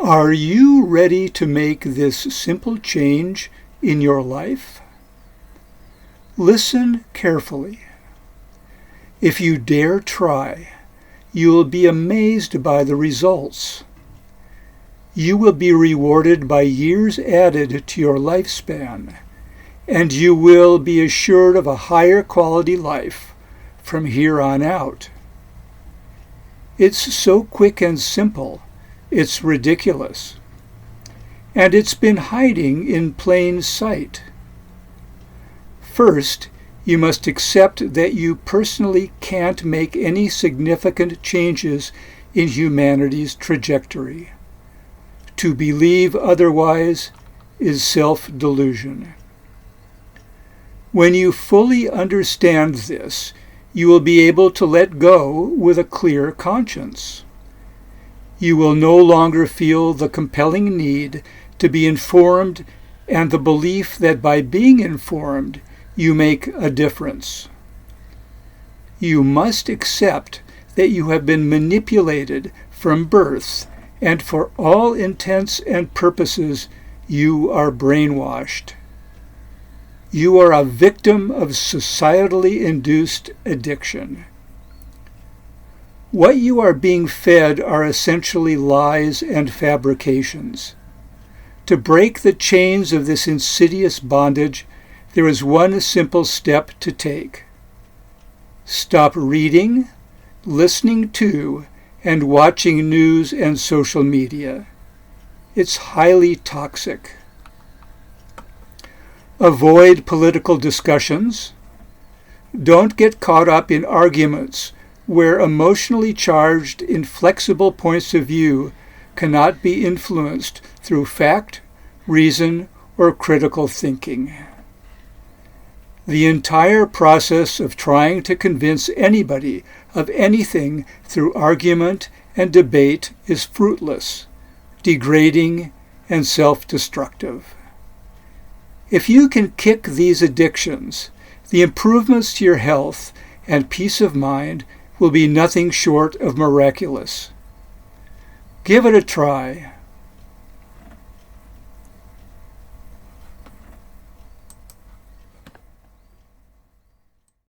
Are you ready to make this simple change in your life? Listen carefully. If you dare try, you will be amazed by the results. You will be rewarded by years added to your lifespan, and you will be assured of a higher quality life from here on out. It's so quick and simple, it's ridiculous. And it's been hiding in plain sight. First, you must accept that you personally can't make any significant changes in humanity's trajectory. To believe otherwise is self-delusion. When you fully understand this, you will be able to let go with a clear conscience. You will no longer feel the compelling need to be informed and the belief that by being informed, you make a difference. You must accept that you have been manipulated from birth, and for all intents and purposes, you are brainwashed. You are a victim of societally induced addiction. What you are being fed are essentially lies and fabrications. To break the chains of this insidious bondage, there is one simple step to take. Stop reading, listening to, and watching news and social media. It's highly toxic. Avoid political discussions. Don't get caught up in arguments where emotionally charged, inflexible points of view cannot be influenced through fact, reason, or critical thinking. The entire process of trying to convince anybody of anything through argument and debate is fruitless, degrading, and self-destructive. If you can kick these addictions, the improvements to your health and peace of mind will be nothing short of miraculous. Give it a try.